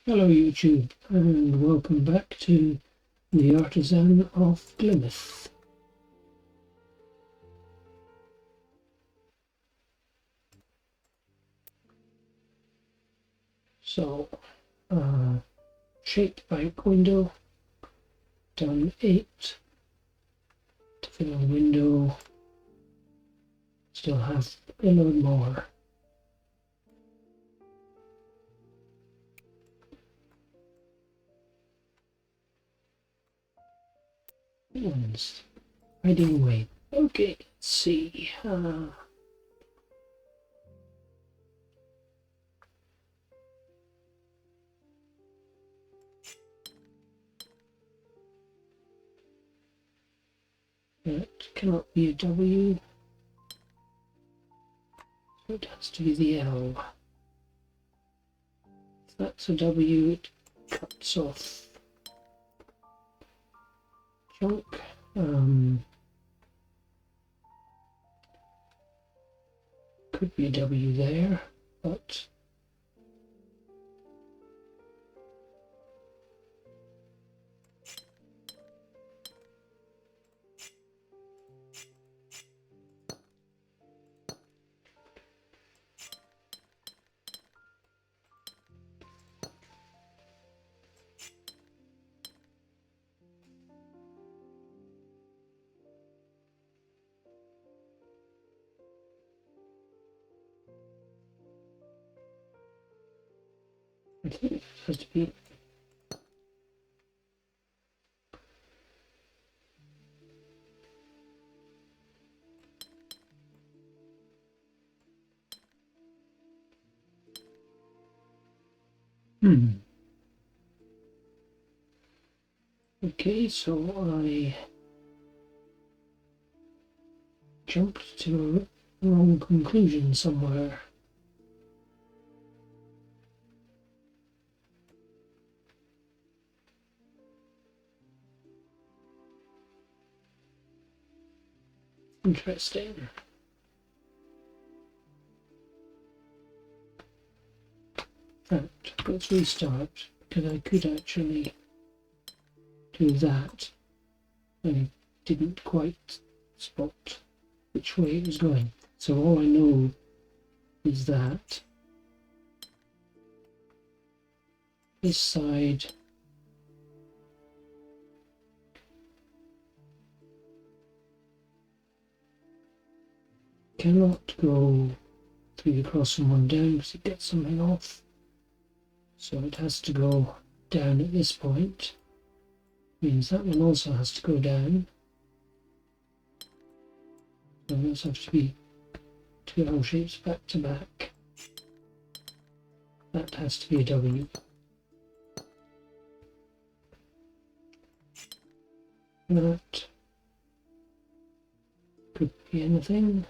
Hello YouTube, and welcome back to the Artisan of Glimmith. So, shaped bank window, done 8 to fill a window, still have a load more. One's hiding away. Okay, let's see. That cannot be a W, so it has to be the L. If that's a W, it cuts off chunk. Could be a W there, but I think it has to be. Okay, so I jumped to a wrong conclusion somewhere. Interesting. Right, let's restart, because I could actually do that. I didn't quite spot which way it was going. So all I know is that this side cannot go 3 across and 1 down because it gets something off. So it has to go down at this point. Means that one also has to go down. So those have to be 2 L shapes back to back. That has to be a W. That could be anything.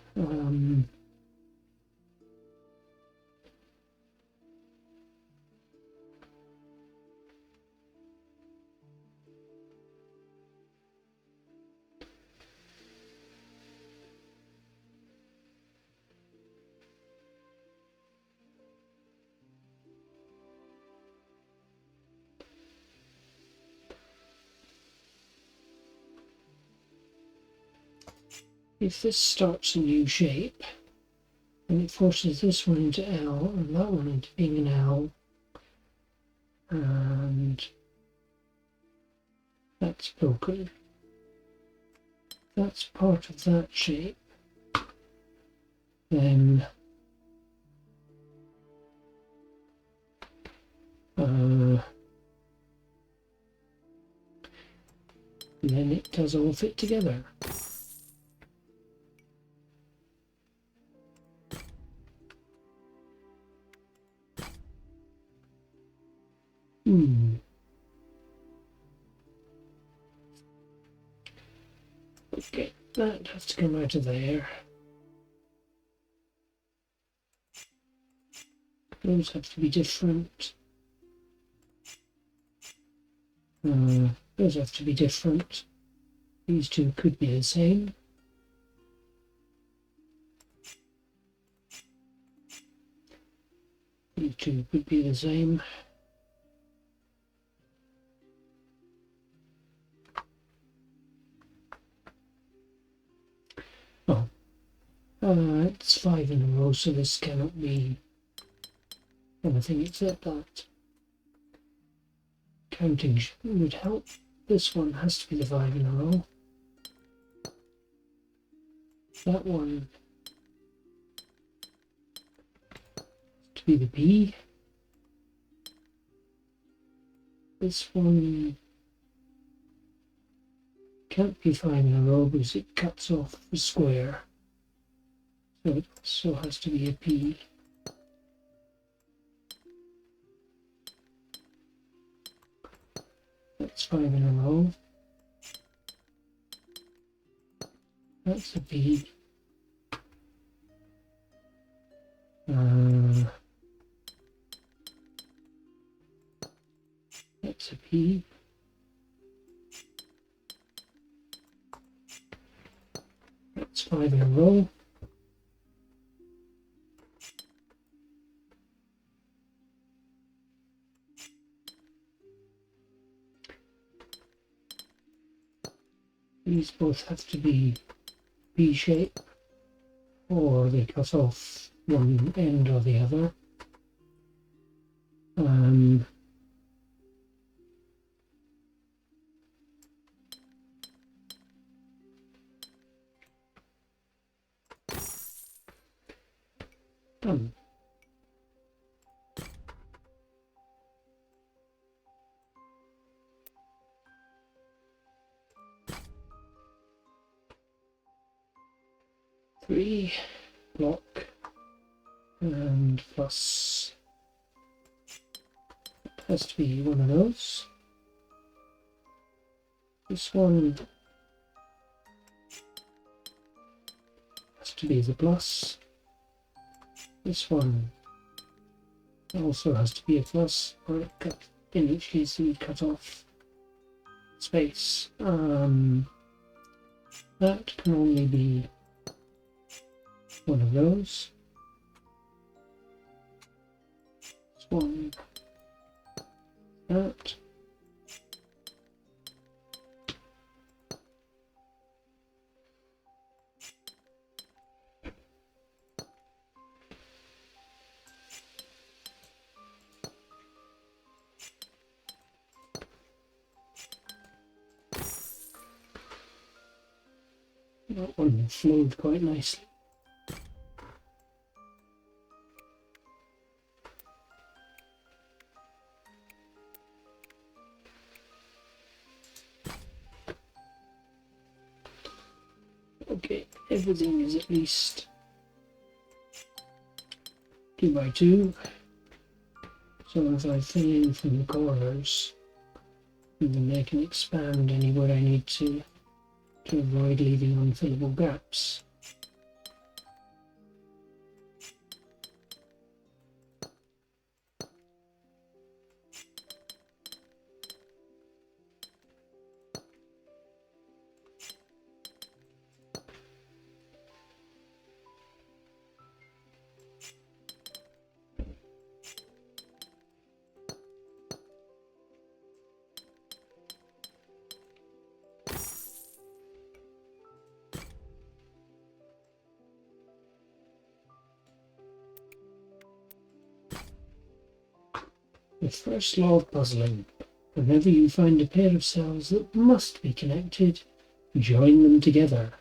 If this starts a new shape, and it forces this one into L and that one into being an L, and that's broken. That's part of that shape. Then it does all fit together. Okay, that has to come out of there. Those have to be different. Those have to be different. These two could be the same. These two could be the same. It's 5 in a row, so this cannot be anything except that. Counting would help. This one has to be the 5 in a row. That one to be the B. This one can't be 5 in a row because it cuts off the square. So it also has to be a P. That's 5 in a row. That's a P. That's a P. That's 5 in a row. These both have to be B shape, or they cut off one end or the other. Done. Three block and plus has to be one of those. This one has to be the plus. This one also has to be a plus, or it cut, in each case you cut off space. That can only be one of those. This one, that. That one flowed quite nicely. Okay, everything is at least 2 by 2. So if I fill in from the corners, then I can expand anywhere I need to avoid leaving unfillable gaps. The first law of puzzling: whenever you find a pair of cells that must be connected, join them together.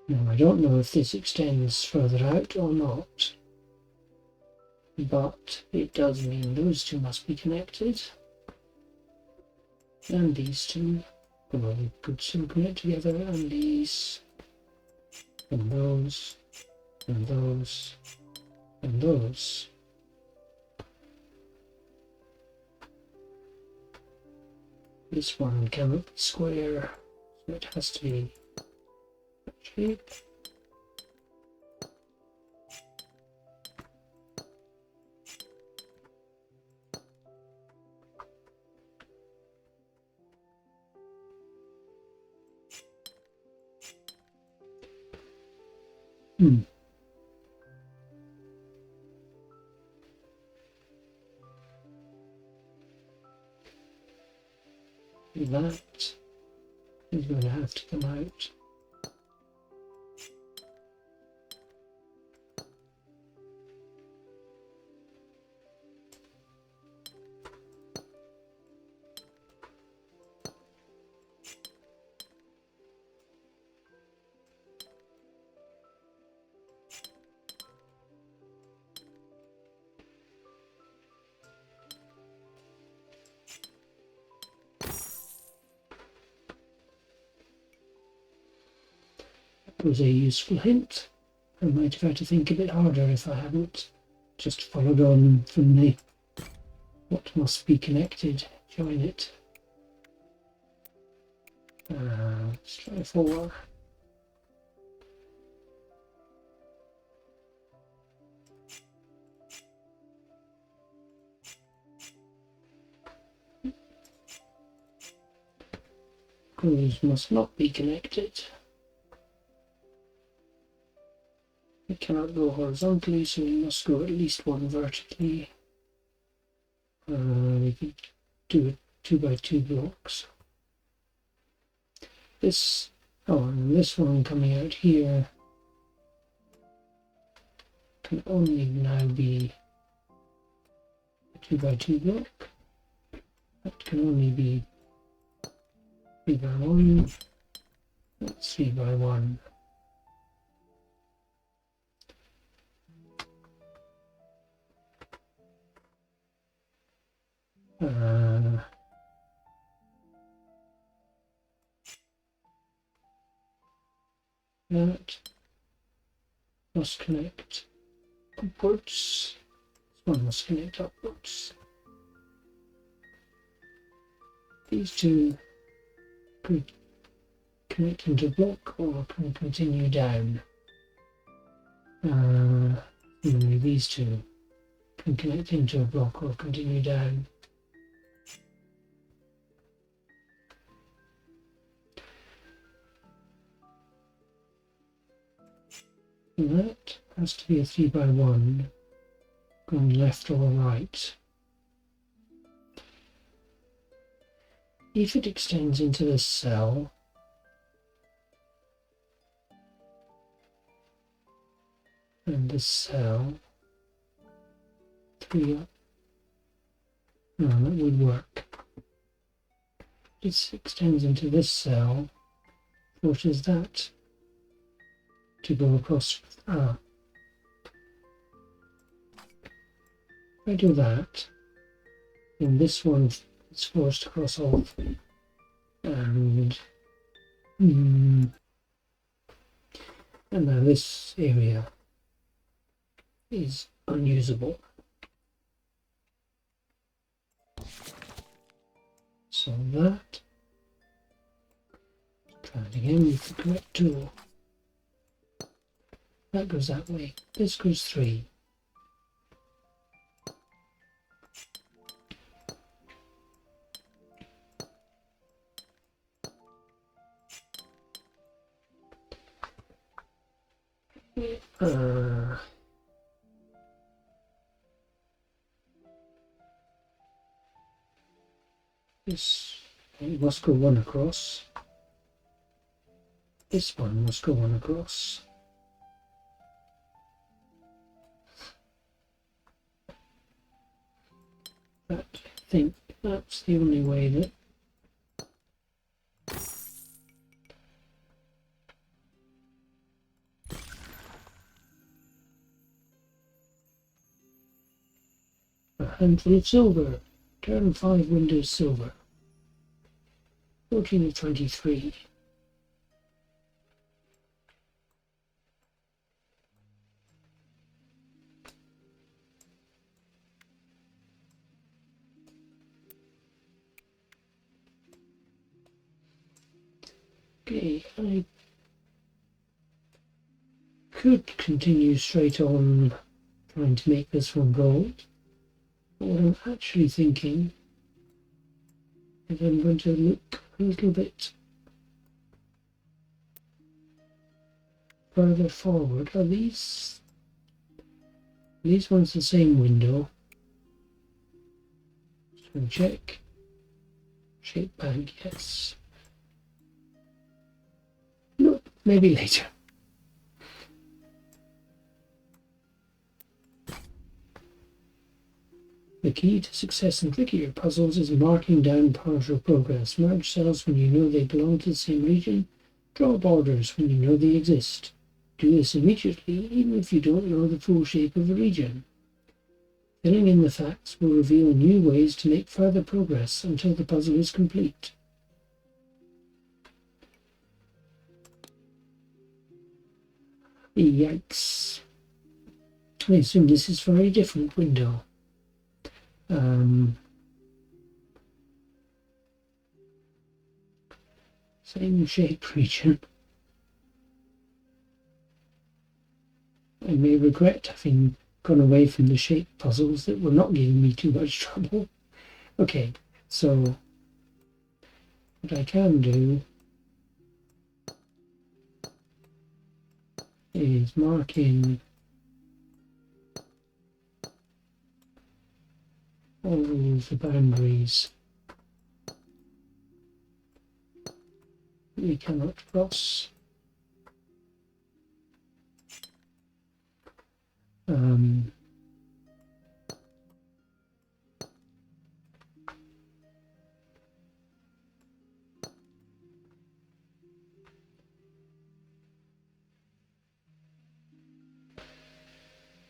Now I don't know if this extends further out or not, but it does mean those two must be connected. And these two, well, we could still connect together, and these, and those, and those, and those. This one cannot be square, so it has to be that shape. do that. Is going to have to come out. Was a useful hint. I might have had to think a bit harder if I hadn't just followed on from the what must be connected, join it. Let's try 4. Screws must not be connected. It cannot go horizontally, so we must go at least one vertically. We could do it 2x2 blocks. This, and this one coming out here can only now be a 2x2 block. That can only be 3x1. That's 3x1. That must connect upwards. This one must connect upwards. These two could connect into a block or can continue down. These two can connect into a block or continue down. And that has to be a 3x1 going left or right. If it extends into this cell, and this cell, 3 up, no, that would work. This extends into this cell, forces that to go across. If I do that, then this one is forced across all three. And now this area is unusable. So that, try it again with the correct tool. That goes that way. This goes 3. This must go 1 across. This one must go 1 across. But I think that's the only way that a handful of silver. Turn 5 windows silver. 14 of 23. Okay, I could continue straight on trying to make this one gold. But what I'm actually thinking is I'm going to look a little bit further forward. Are these ones the same window? Just going to check. Shape bank, yes. No, maybe later. The key to success in trickier puzzles is marking down partial progress. Merge cells when you know they belong to the same region. Draw borders when you know they exist. Do this immediately, even if you don't know the full shape of a region. Filling in the facts will reveal new ways to make further progress until the puzzle is complete. Yikes. I assume this is for a different window. Same shape region. I may regret having gone away from the shape puzzles that were not giving me too much trouble. Okay, so what I can do is mark in all the boundaries we cannot cross.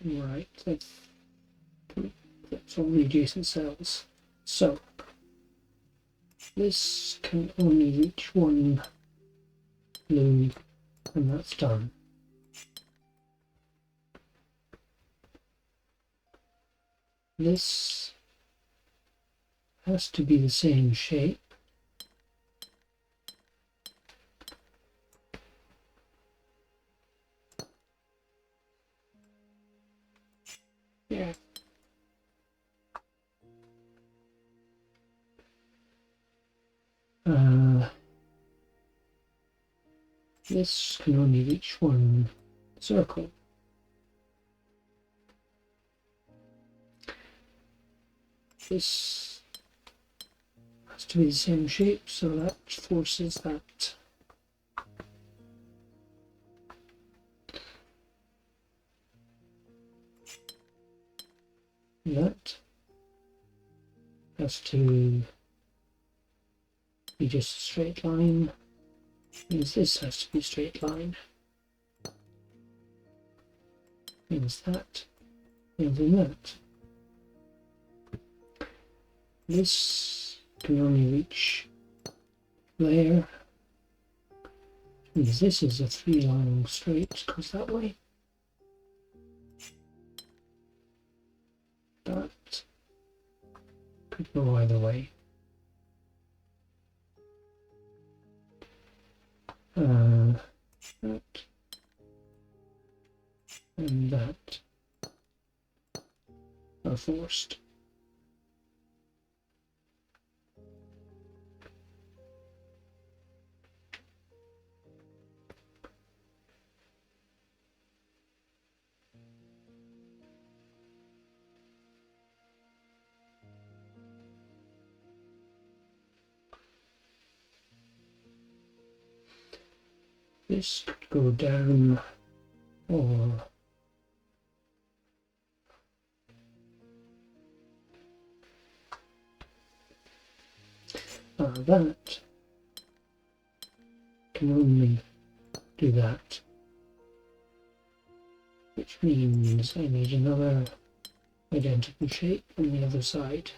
Right, that's all the adjacent cells. So this can only reach one blue, and that's done. This has to be the same shape. Yeah. This can only reach one circle. This has to be the same shape, so that forces that. That has to be just a straight line. Means this has to be a straight line. Means that. And then that. This can only reach there. Means this is a 3-line straight, goes that way. That could go either way. That and that are forced. This could go down, or that can only do that, which means I need another identical shape on the other side.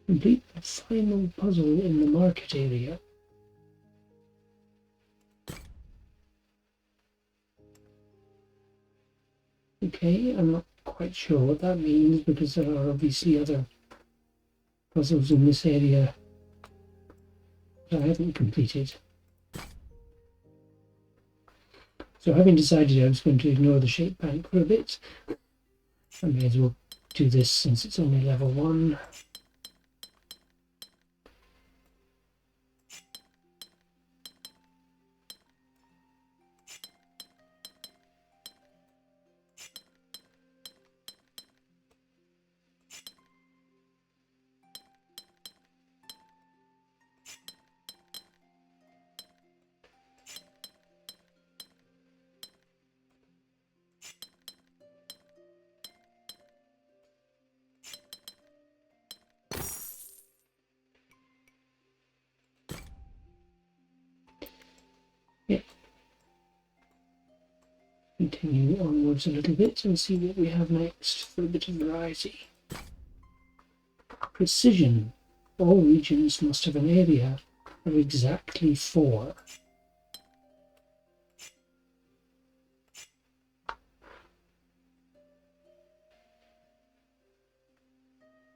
Complete the final puzzle in the market area. Okay, I'm not quite sure what that means because there are obviously other puzzles in this area that I haven't completed. So having decided I was going to ignore the shape bank for a bit, I may as well do this since it's only level 1. continue onwards a little bit and see what we have next for a bit of variety. Precision. All regions must have an area of exactly 4.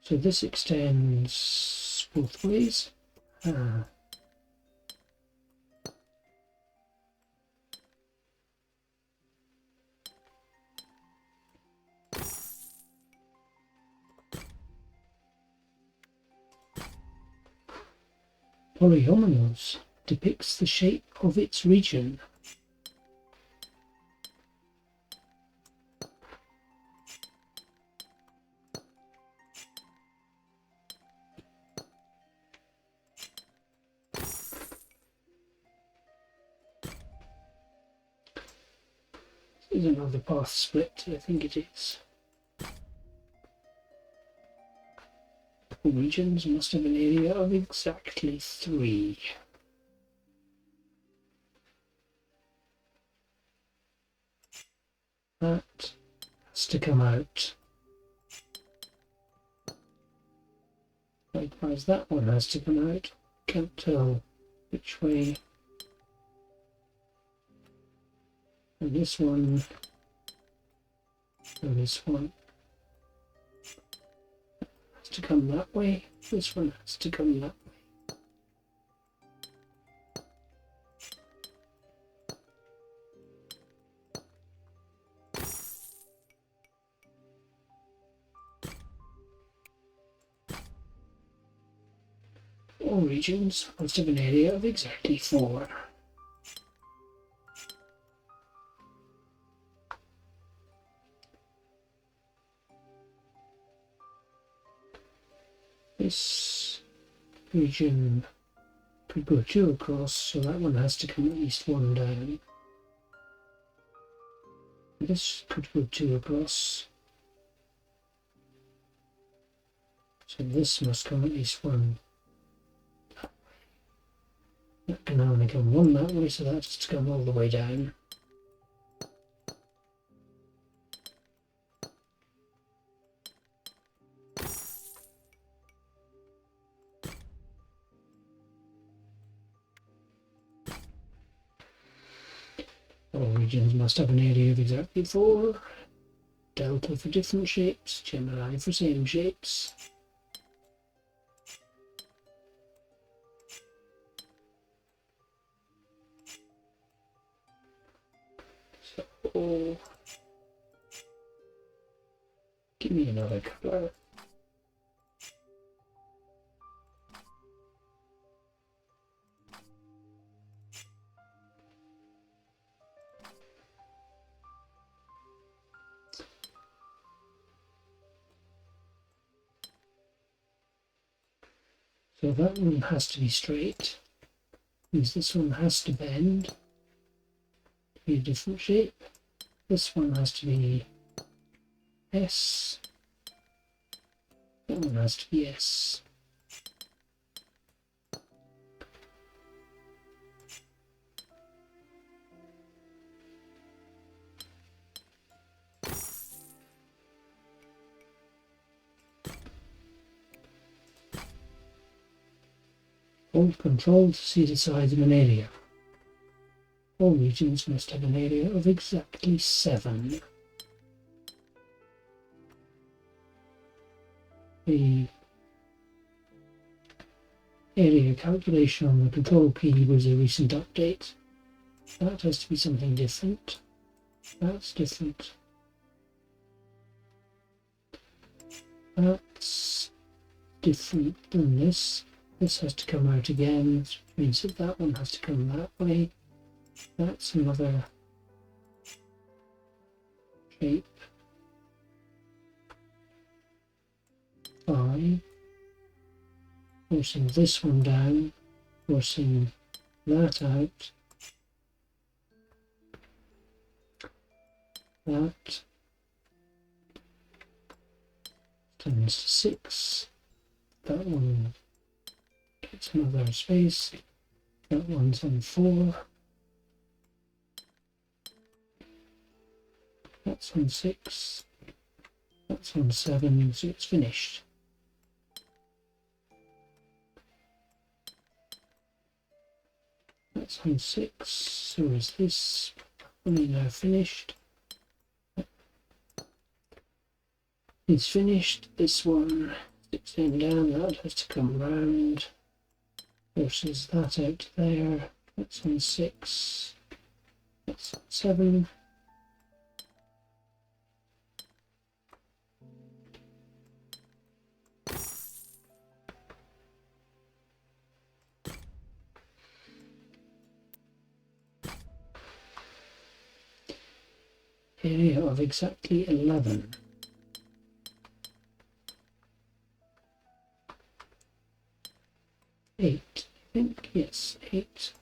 So this extends both ways. Polyominoes depicts the shape of its region. This is another path split, I think it is. All regions must have an area of exactly 3. That has to come out. Likewise, that one has to come out. Can't tell which way. And this one, and this one has to come that way. This one has to come that way. All regions must have an area of exactly 4. This region could go 2 across, so that one has to come at least 1 down. This could go 2 across, so this must come at least 1 that way. That can only come 1 that way, so that has to come all the way down. All regions must have an area of exactly 4. Delta for different shapes, Gemini for same shapes. So, give me another colour. So that one has to be straight, means this one has to bend to be a different shape. This one has to be S. That one has to be S. Hold Control to see the size of an area. All regions must have an area of exactly 7. The area calculation on the Control key was a recent update. That has to be something different. That's different. That's different than this. This has to come out again, which means that that one has to come that way. That's another shape. 5. Forcing this one down, forcing that out. That turns to 6. That one gets another space. That one's on 4. That's on 6. That's on 7, so it's finished. That's on 6, so is this one now finished? It's finished. This one, 16 down, that has to come round. Versus that out there. That's on 6. That's on 7. Area of exactly 11. 8, I think, yes, 8.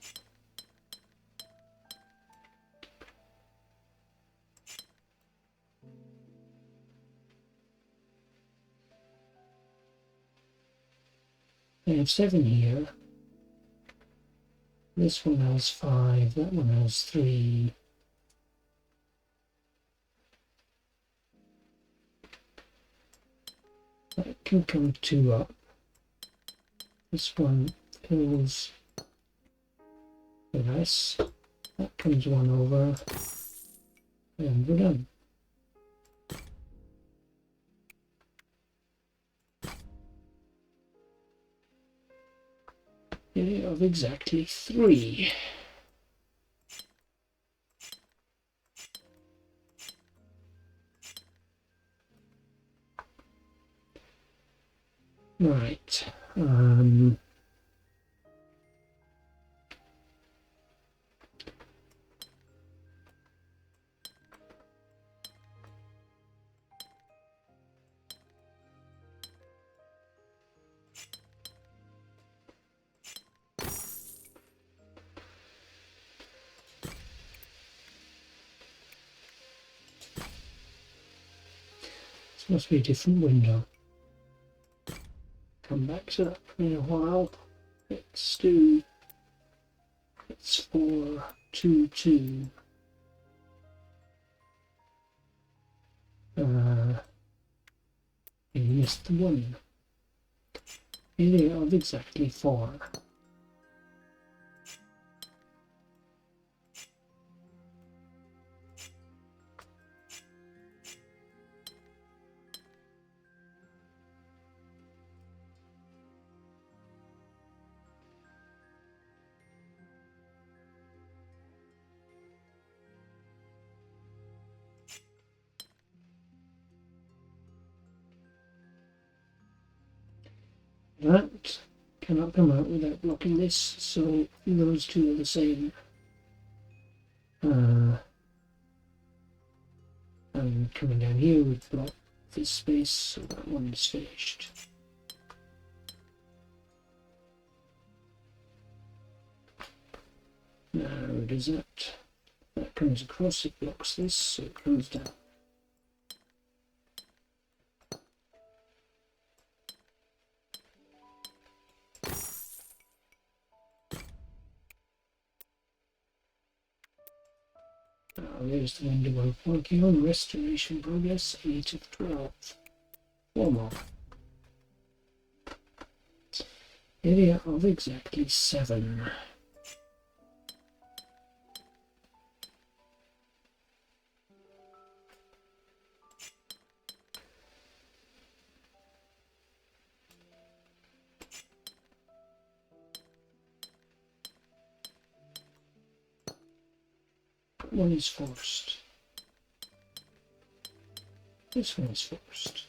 I have 7 here. This one has 5, that one has 3. That can come 2 up. This one fills the rest. That comes 1 over. And we're done. Area of exactly 3. Right. This must be a different window. Come back to that in a while. Let's do. It's 4, 2, 2. You missed the 1. Area of exactly 4. That cannot come out without blocking this, so those two are the same. And coming down here would block this space, so that one's finished. Now does that comes across, it blocks this, so it comes down. There's the window we're working on. Restoration progress 8 of 12. 4 more. Area of exactly 7. One is forced. This one is forced.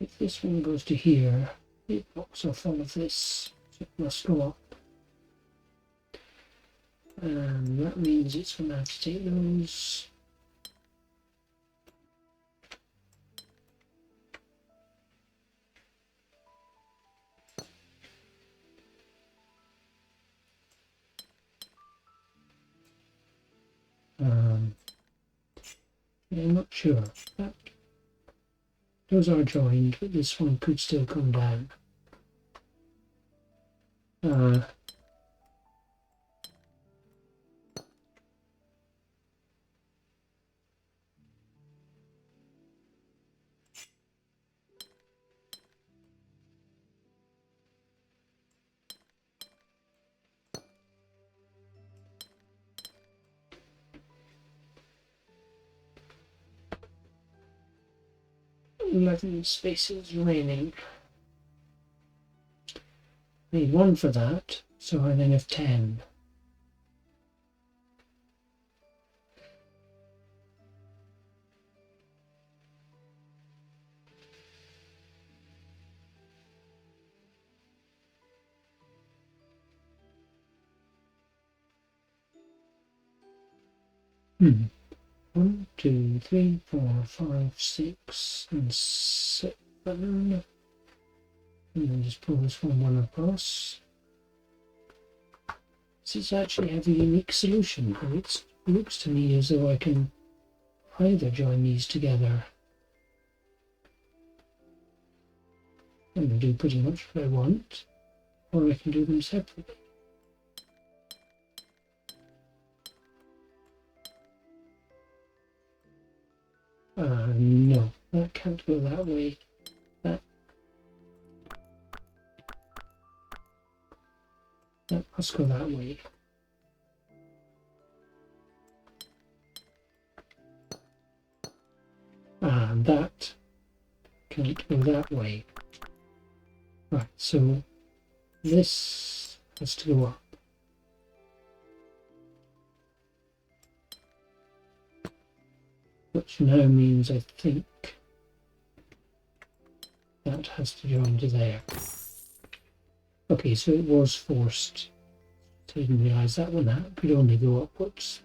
If this one goes to here, it blocks off all of this, so it must go up. And that means it's going to have to take those. sure. That, those are joined, but this one could still come down. Eleven spaces remaining. Need one for that, so I then have 10. One, two, three, 4, 5, 6, and 7. And then just pull this one across. This is actually have a unique solution. It looks to me as though I can either join these together and do pretty much what I want, or I can do them separately. No, that can't go that way. That must go that way. And that can't go that way. Right, so this has to go up. Which now means I think that has to join to there. Okay, so it was forced. So I didn't realise that one that could only go upwards.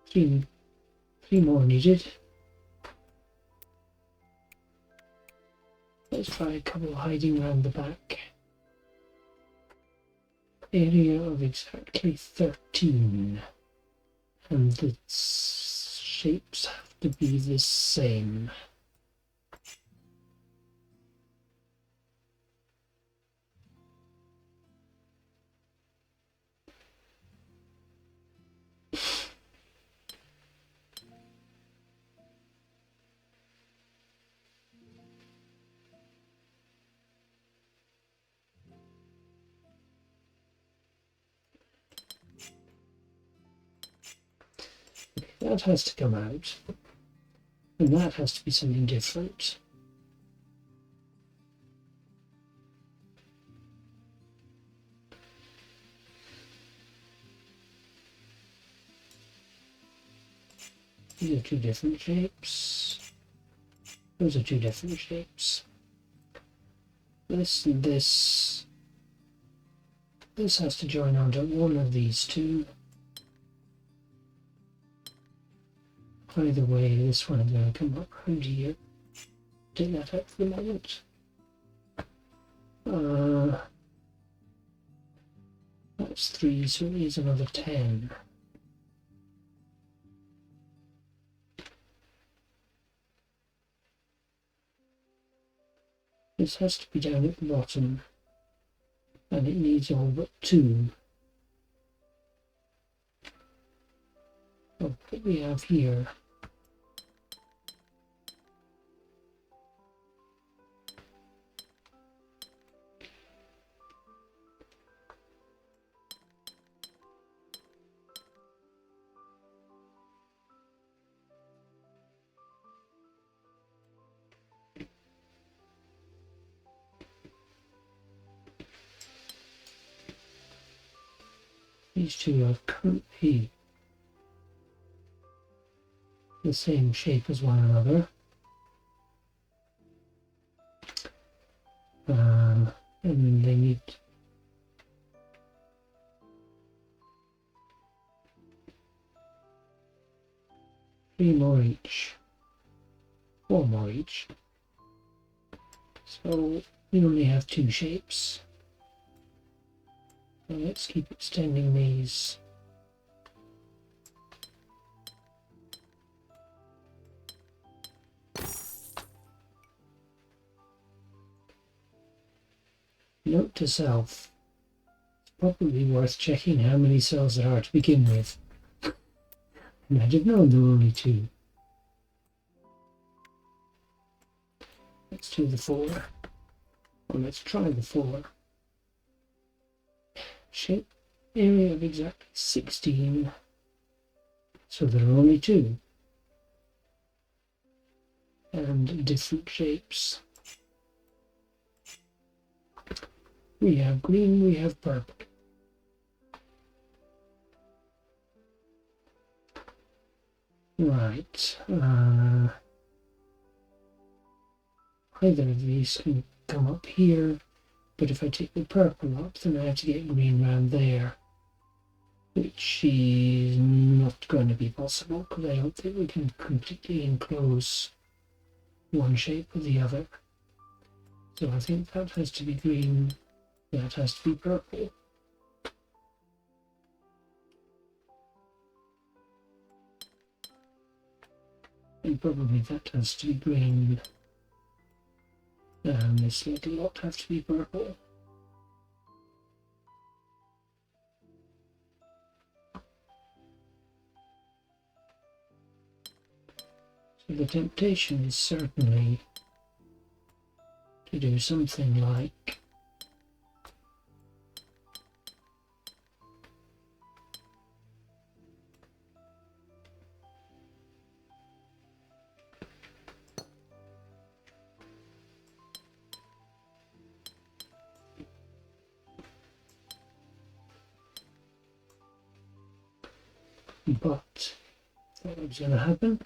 Three more needed. Let's try a couple hiding around the back. Area of exactly 13. And the shapes have to be the same. That has to come out, and that has to be something different. These are two different shapes. Those are two different shapes. This and this. This has to join onto one of these two. Either way, this one is going to come up around here. Take that out for the moment. That's 3, so it needs another 10. This has to be down at the bottom, and it needs all but 2. Oh, what we have here. These two are currently the same shape as one another. And they need three more each, 4 more each. So we only have 2 shapes. So let's keep extending these Note to self, it's probably worth checking how many cells there are to begin with. And I'd have known there were only 2. Let's do the 4. Well, let's try the 4. Shape area of exactly 16. So there are only 2. And different shapes. We have green, we have purple. Right. Either of these can come up here, but if I take the purple up, then I have to get green round there, which is not going to be possible because I don't think we can completely enclose one shape or the other. So I think that has to be green, that has to be purple. And probably that has to be green. And this little lot have to be purple. So the temptation is certainly to do something like but what was going to happen?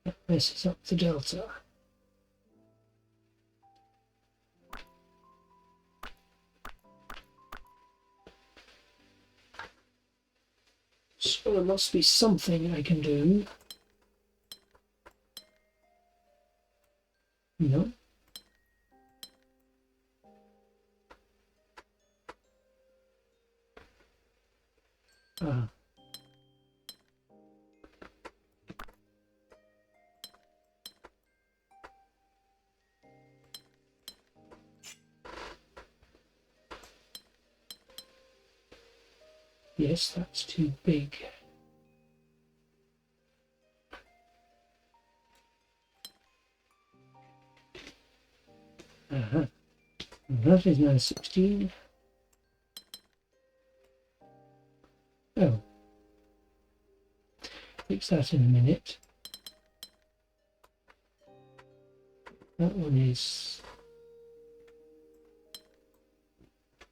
That messes up the delta. So there must be something I can do. No. Ah. Yes, that's too big. That is now 16. Oh. Fix that in a minute. That one is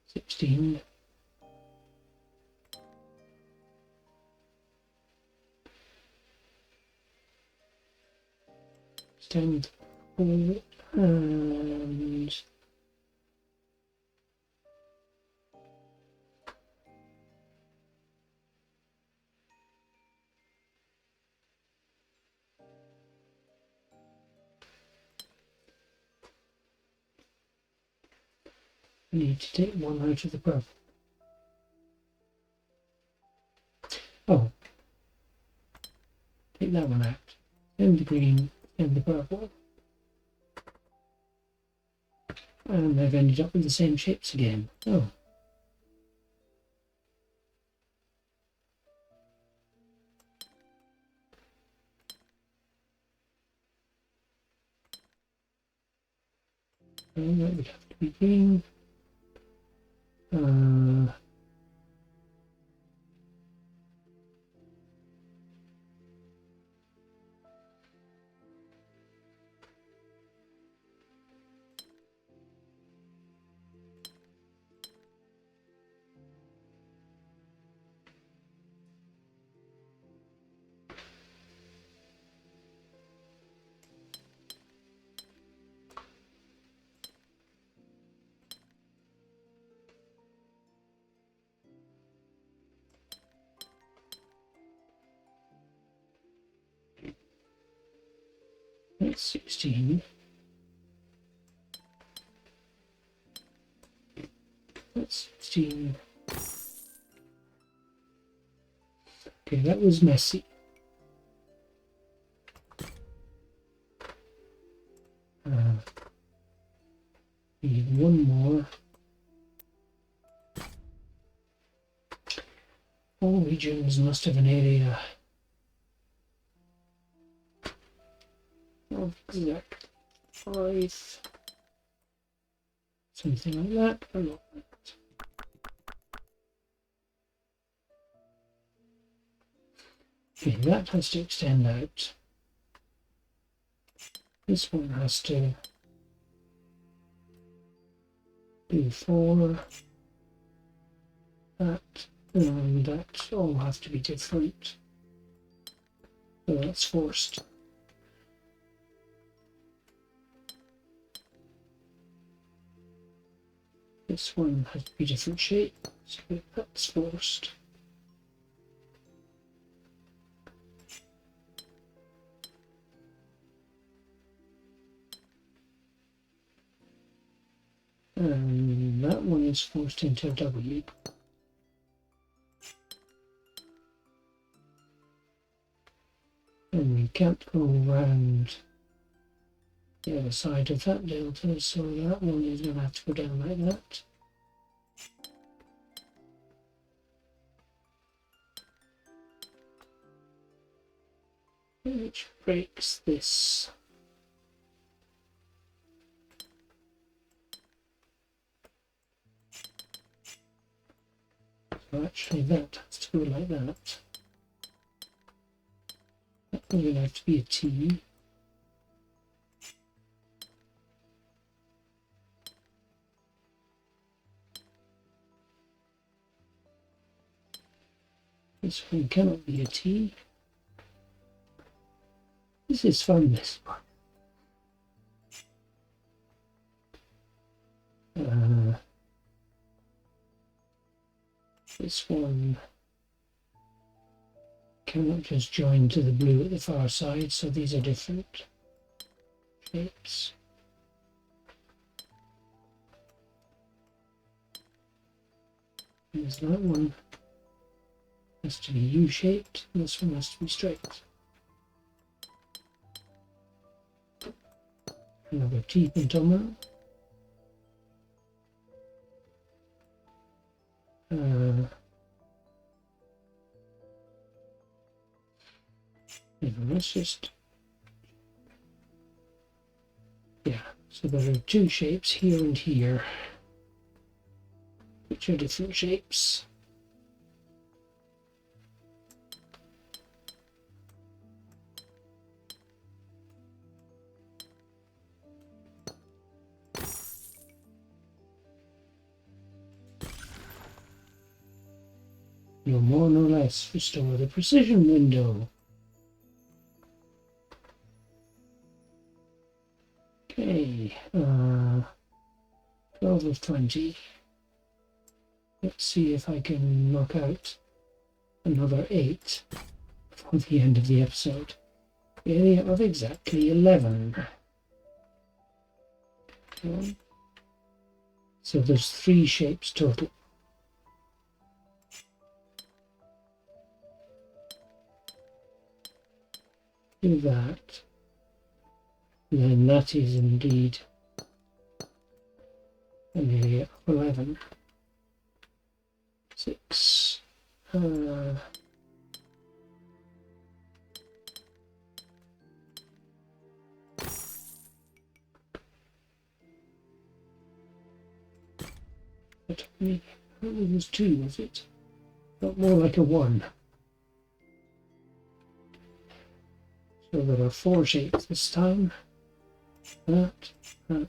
16. Stand forward and I need to take one out of the purple. Oh, take that one out. And the green and the purple. And I've ended up with the same shapes again. Oh. Well, that would have to be green. That's 16. That's 16. Okay, that was messy. Need one more. All regions must have an area of exact 5. Something like that, or not that. Okay, that has to extend out. This one has to do 4. That and that all have to be different. So that's forced. This one has to be different shape, so that's forced. And that one is forced into a W. And we can't go around the other side of that delta, so that one is going to have to go down like that. Which breaks this. So actually that has to go like that. That one will have to be a T. This one cannot be a T. This is fun, this one. This one cannot just join to the blue at the far side, so these are different shapes. There's that one. Has to be U-shaped, and this one has to be straight. Another T pentamer. Let's just, yeah, so there are 2 shapes here and here, which are different shapes. You'll more or less restore the precision window. Okay, 12 of 20. Let's see if I can knock out another 8 for the end of the episode. Area of exactly 11. Okay. So there's 3 shapes total. Do that. Then that is indeed an area of 11. 6. But it was 2, was it? Not more like a 1. So there are 4 shapes this time. That. Okay,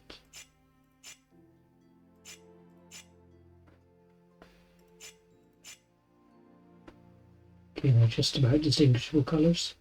they're just about distinguishable colours.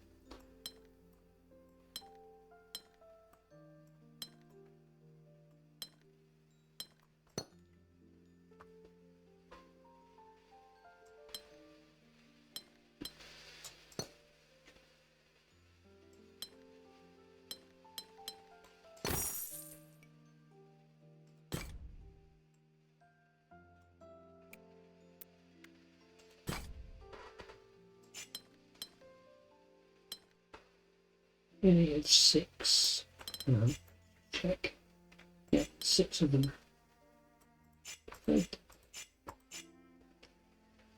Area 6. No, check. Yeah, 6 of them. Right.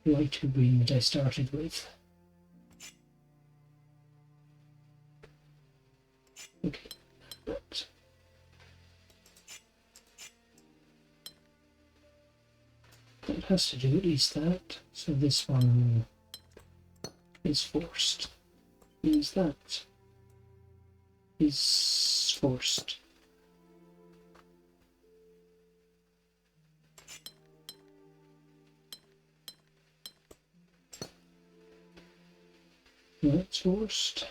Lighter green that I started with. Okay, but that has to do at least that. So this one is forced. Means that is forced. That's forced.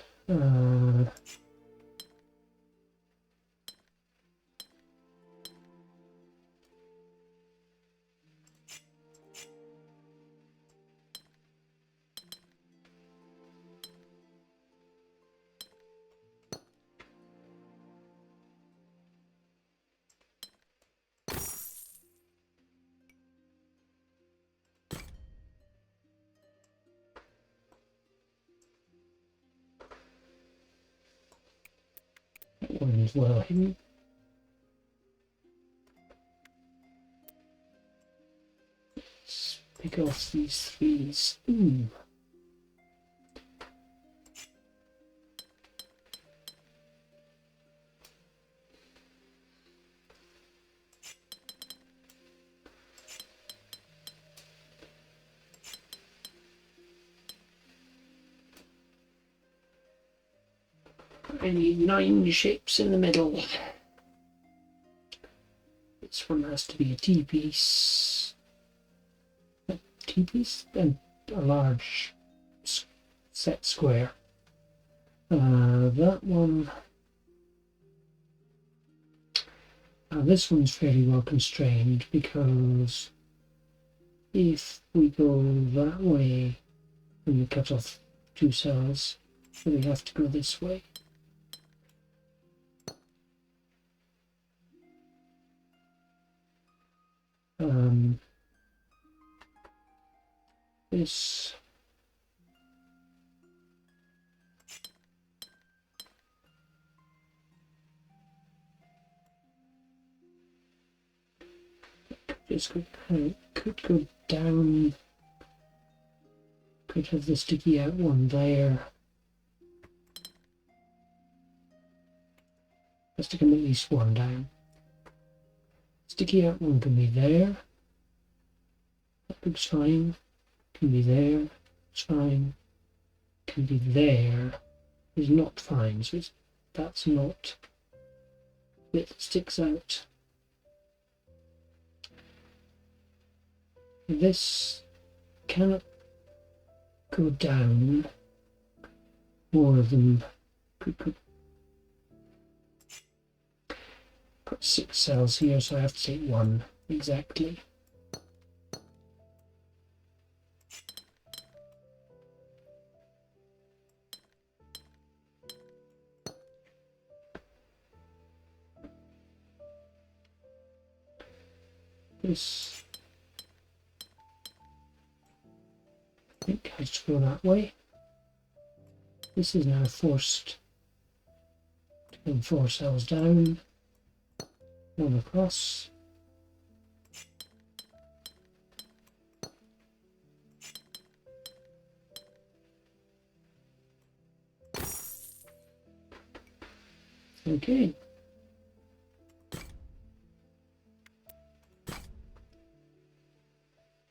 That one's well hidden. Let's pick off these threes. Ooh. I need 9 shapes in the middle. This one has to be a T-piece. A T-piece and a large set square. That one. This one's fairly well constrained because if we go that way and we cut off 2 cells, then we have to go this way. This just could go down, could have the sticky out one there. Let's stick at least one down. Sticky out one can be there. That looks fine. Can be there. It's fine. Can be there. Is not fine. So that's not the bit that sticks out. This cannot go down. More of them could put 6 cells here, so I have to take 1 exactly. This, I think, has to go that way. This is now forced to go 4 cells down, 1 across. Okay.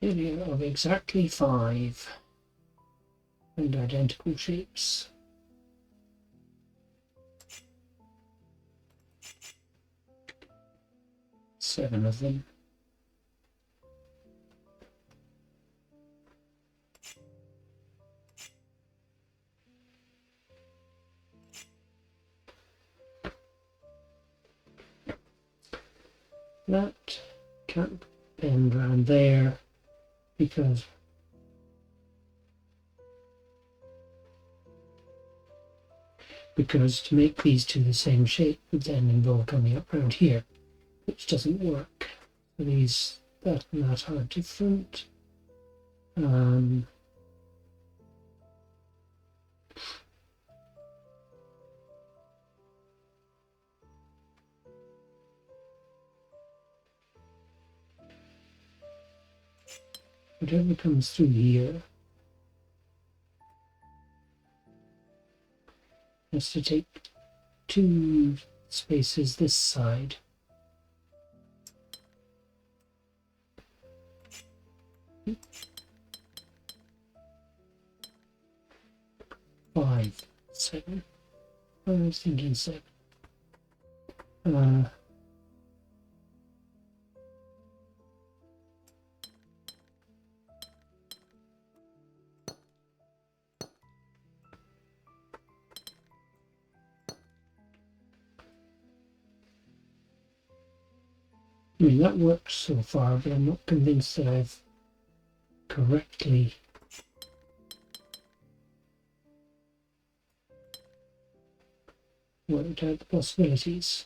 Area of exactly 5 and identical shapes. Seven of them. That can't bend around there because to make these two the same shape would then involve coming up around here, which doesn't work. So these, that and that are different. whatever comes through here has to take 2 spaces this side. Five, 7. I was thinking 7. I mean, that works so far, but I'm not convinced that I've correctly worked out the possibilities.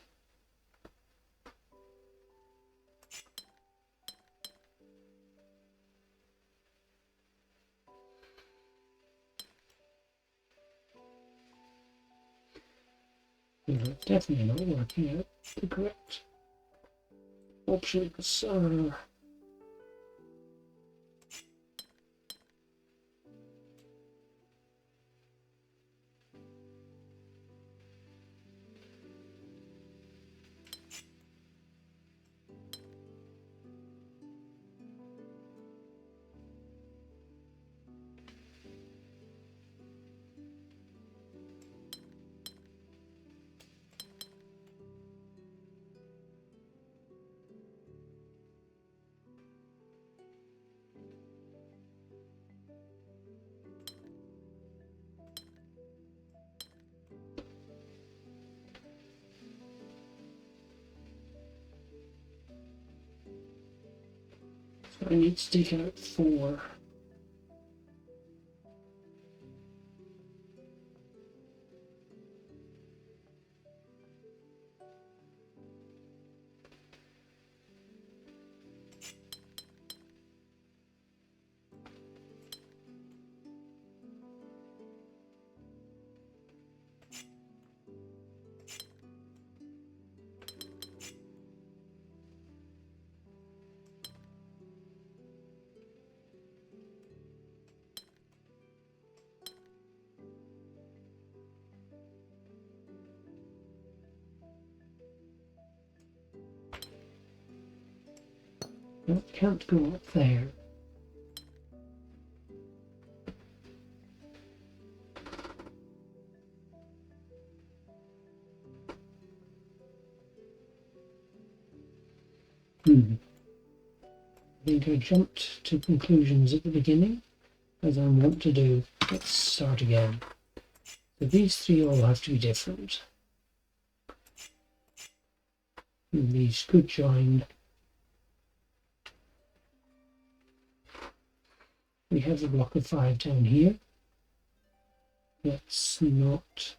You know, definitely not working out the correct options. So I need to take out 4. Well, it can't go up there. I think I jumped to conclusions at the beginning, as I want to do. Let's start again. So these 3 all have to be different. And these could join. We have a block of 5 down here. Let's not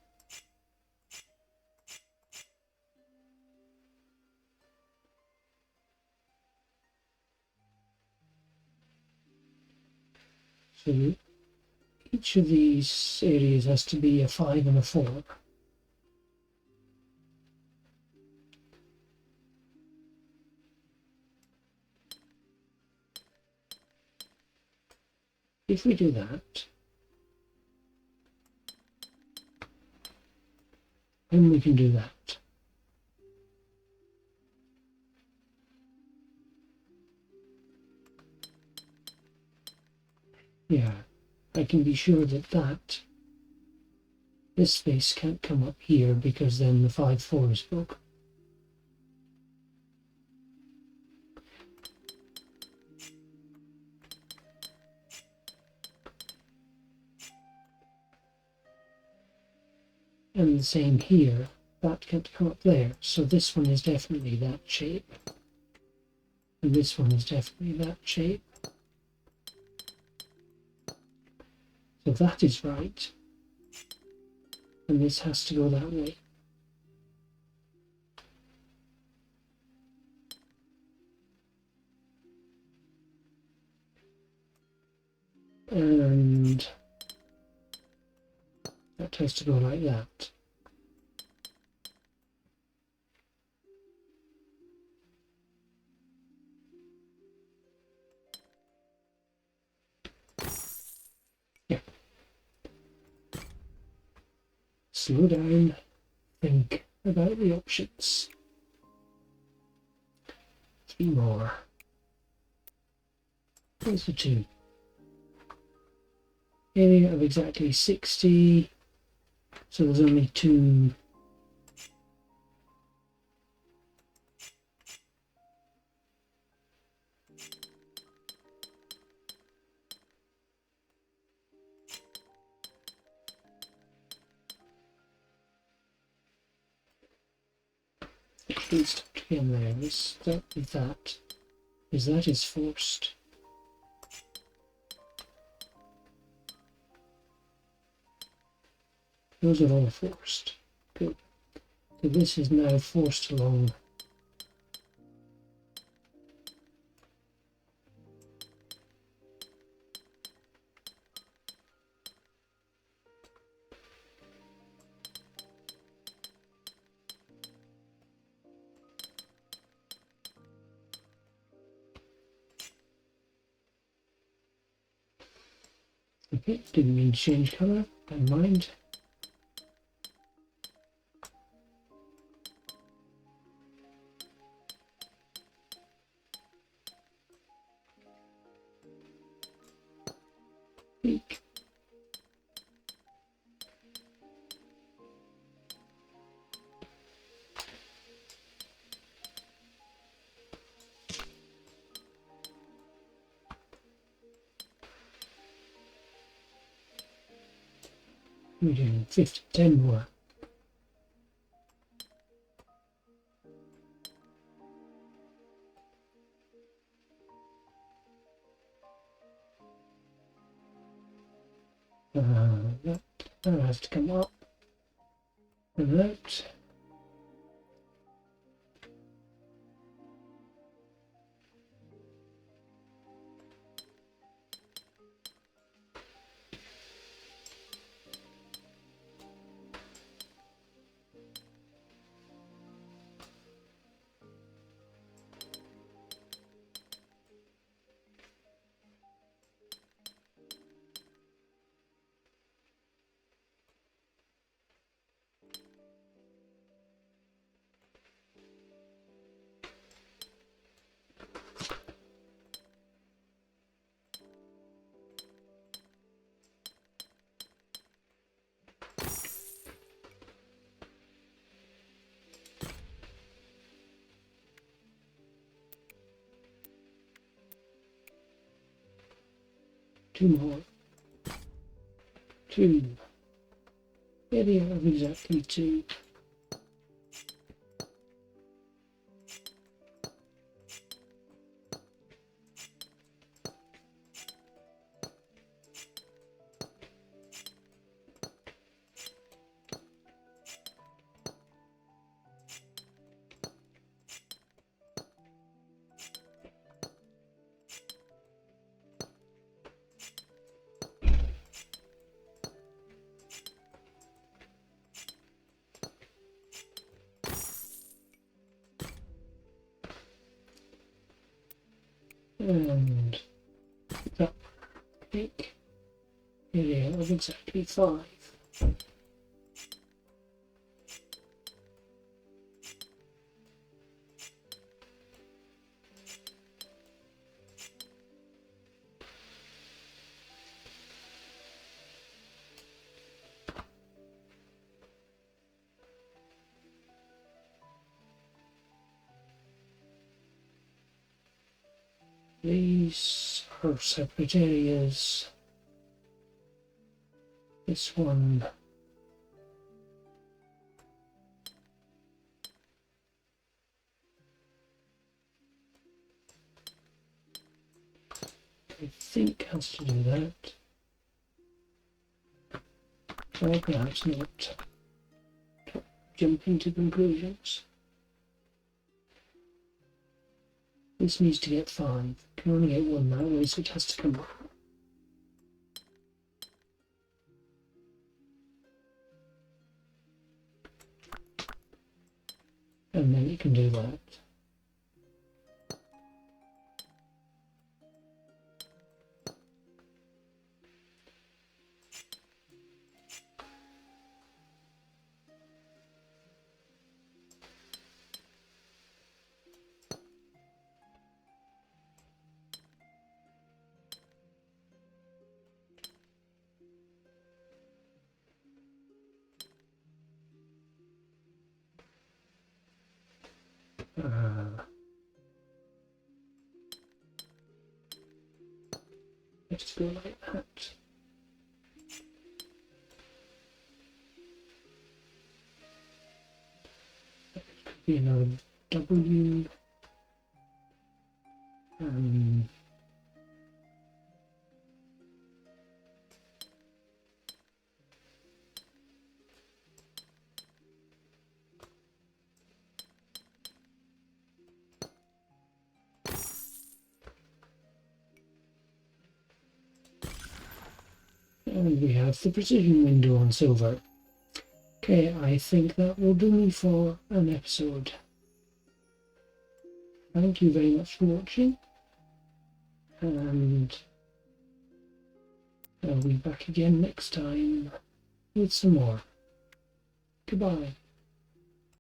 so each of these areas has to be a 5 and a 4. If we do that, then we can do that. Yeah, I can be sure that this space can't come up here because then the 5-4 is broken. And the same here, that can't come up there. So this one is definitely that shape. And this one is definitely that shape. So that is right. And this has to go that way. And that has to go like that. slow down, think about the options. 3 more. Where's the 2? Area of exactly 60, so there's only 2. Let's start again there. Let's start with that, because that is forced. Those are all forced. Good. So this is now forced along. Okay, didn't mean to change colour, never mind. Peak. We're doing 50, 10 more. That has to come up and out. Two more. 2. Area of exactly 2. And that peak. Area of exactly 5. These are separate areas. This one I think has to do that. Or perhaps not. Jumping to conclusions. This needs to get 5. Can only get 1 that way, so it has to come up. And then it can do that. Let's go like that. That could be another W. And we have the precision window on silver. Okay, I think that will do me for an episode. Thank you very much for watching, and I'll be back again next time with some more. Goodbye.